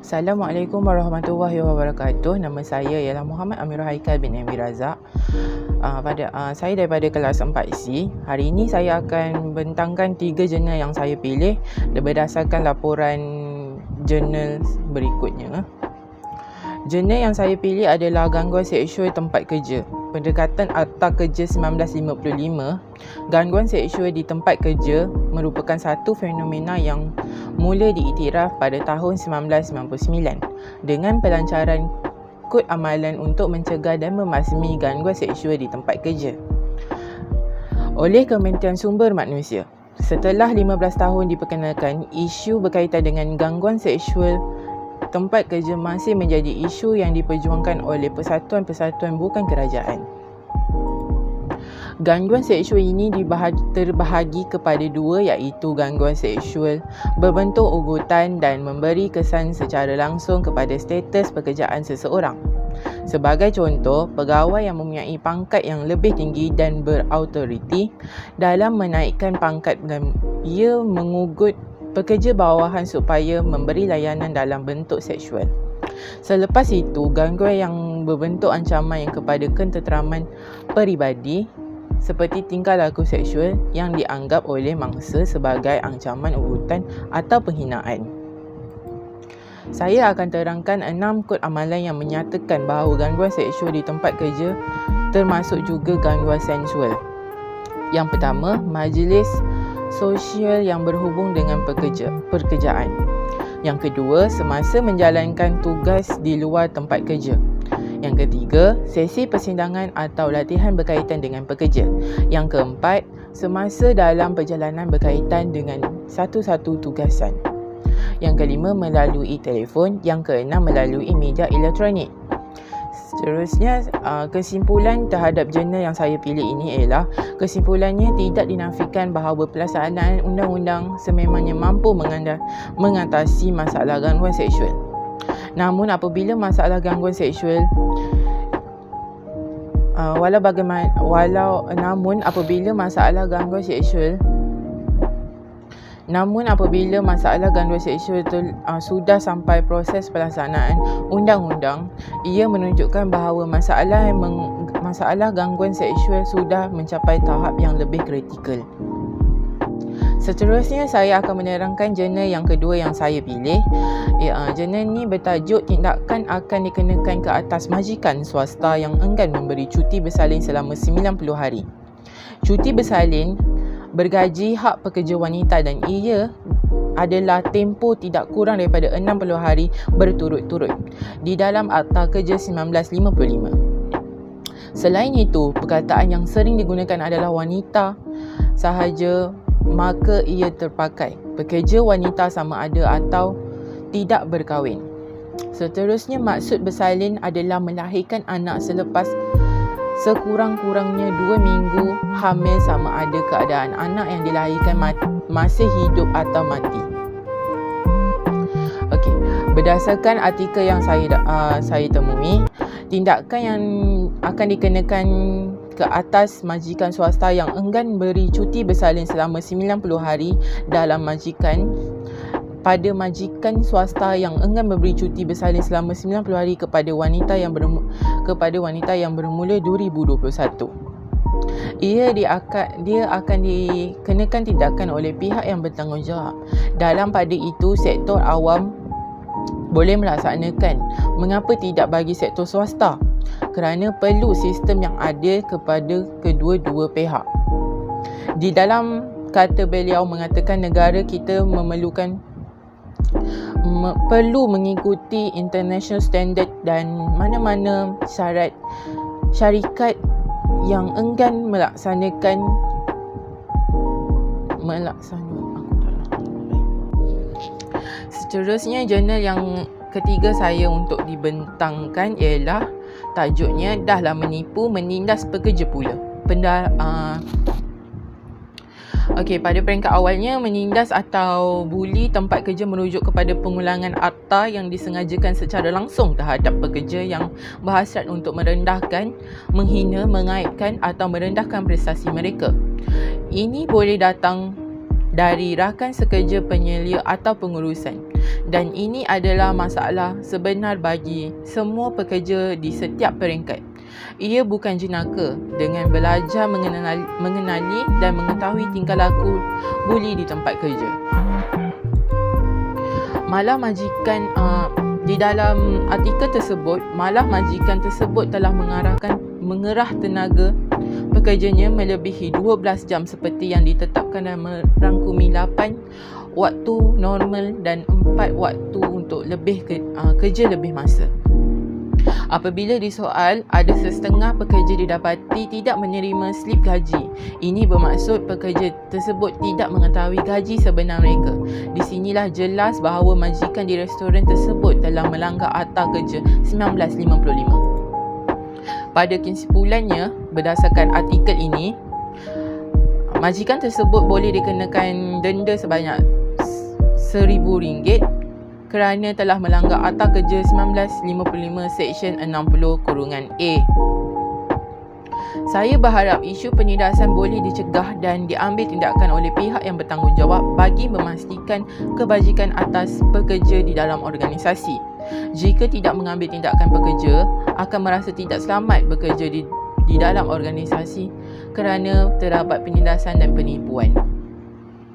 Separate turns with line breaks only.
Assalamualaikum warahmatullahi wabarakatuh. Nama saya ialah Muhammad Amirul Haikal bin Amir Razak. Saya daripada kelas 4C. Hari ini saya akan bentangkan 3 jurnal yang saya pilih berdasarkan laporan jurnal berikutnya. Jurnal yang saya pilih adalah gangguan seksual tempat kerja. Pendekatan Akta Kerja 1955, gangguan seksual di tempat kerja merupakan satu fenomena yang mula diiktiraf pada tahun 1999 dengan pelancaran kod amalan untuk mencegah dan membasmi gangguan seksual di tempat kerja oleh Kementerian Sumber Manusia. Setelah 15 tahun diperkenalkan, isu berkaitan dengan gangguan seksual tempat kerja masih menjadi isu yang diperjuangkan oleh persatuan-persatuan bukan kerajaan. Gangguan seksual ini terbahagi kepada dua, iaitu gangguan seksual berbentuk ugutan dan memberi kesan secara langsung kepada status pekerjaan seseorang. Sebagai contoh, pegawai yang mempunyai pangkat yang lebih tinggi dan berautoriti dalam menaikkan pangkat dan ia mengugut pekerja bawahan supaya memberi layanan dalam bentuk seksual. Selepas itu, gangguan yang berbentuk ancaman yang kepada ketenteraman peribadi seperti tingkah laku seksual yang dianggap oleh mangsa sebagai ancaman ugutan atau penghinaan. Saya akan terangkan 6 kod amalan yang menyatakan bahawa gangguan seksual di tempat kerja termasuk juga gangguan seksual. Yang pertama, majlis sosial yang berhubung dengan pekerjaan. Yang kedua, semasa menjalankan tugas di luar tempat kerja. Yang ketiga, sesi persidangan atau latihan berkaitan dengan pekerja. Yang keempat, semasa dalam perjalanan berkaitan dengan satu-satu tugasan. Yang kelima, melalui telefon. Yang keenam, melalui media elektronik. Seterusnya, kesimpulan terhadap jurnal yang saya pilih ini ialah kesimpulannya tidak dinafikan bahawa pelaksanaan undang-undang sememangnya mampu mengatasi masalah gangguan seksual. Namun apabila masalah gangguan seksual sudah sampai proses pelaksanaan undang-undang, ia menunjukkan bahawa masalah gangguan seksual sudah mencapai tahap yang lebih kritikal. Seterusnya, saya akan menerangkan jurnal yang kedua yang saya pilih. Jurnal ni bertajuk tindakan akan dikenakan ke atas majikan swasta yang enggan memberi cuti bersalin selama 90 hari. Cuti bersalin bergaji hak pekerja wanita dan ia adalah tempoh tidak kurang daripada 60 hari berturut-turut di dalam Akta Kerja 1955. Selain itu, perkataan yang sering digunakan adalah wanita sahaja, maka ia terpakai pekerja wanita sama ada atau tidak berkahwin. Seterusnya, maksud bersalin adalah melahirkan anak selepas sekurang-kurangnya 2 minggu hamil sama ada keadaan anak yang dilahirkan masih hidup atau mati. Okey, berdasarkan artikel yang saya temui, tindakan yang akan dikenakan ke atas majikan swasta yang enggan beri cuti bersalin selama 90 hari dalam pada majikan swasta yang enggan memberi cuti bersalin selama 90 hari kepada wanita yang bermula 2021. Dia akan dikenakan tindakan oleh pihak yang bertanggungjawab. Dalam pada itu, sektor awam boleh melaksanakan. Mengapa tidak bagi sektor swasta? Kerana perlu sistem yang adil kepada kedua-dua pihak. Di dalam kata beliau mengatakan negara kita perlu mengikuti international standard dan mana-mana syarikat yang enggan melaksanakan. Seterusnya, jurnal yang ketiga saya untuk dibentangkan ialah tajuknya Dahlah Menipu, Menindas Pekerja Pula. Pada peringkat awalnya, menindas atau buli tempat kerja merujuk kepada pengulangan akta yang disengajakan secara langsung terhadap pekerja yang berhasrat untuk merendahkan, menghina, mengaibkan atau merendahkan prestasi mereka. Ini boleh datang dari rakan sekerja, penyelia atau pengurusan. Dan ini adalah masalah sebenar bagi semua pekerja di setiap peringkat. Ia bukan jenaka dengan belajar mengenali dan mengetahui tingkah laku buli di tempat kerja. Malah majikan di dalam artikel tersebut, malah majikan tersebut telah mengerah tenaga pekerjanya melebihi 12 jam seperti yang ditetapkan dan merangkumi 8 waktu normal dan 4 waktu untuk kerja lebih masa. Apabila disoal, ada setengah pekerja didapati tidak menerima slip gaji. Ini bermaksud pekerja tersebut tidak mengetahui gaji sebenar mereka. Di sinilah jelas bahawa majikan di restoran tersebut telah melanggar Akta Kerja 1955. Pada kesimpulannya, berdasarkan artikel ini, majikan tersebut boleh dikenakan denda sebanyak RM1,000 kerana telah melanggar Akta Kerja 1955 Seksyen 60(A). Saya berharap isu penindasan boleh dicegah dan diambil tindakan oleh pihak yang bertanggungjawab bagi memastikan kebajikan atas pekerja di dalam organisasi. Jika tidak mengambil tindakan, pekerja akan merasa tidak selamat bekerja di dalam organisasi kerana terdapat penindasan dan penipuan.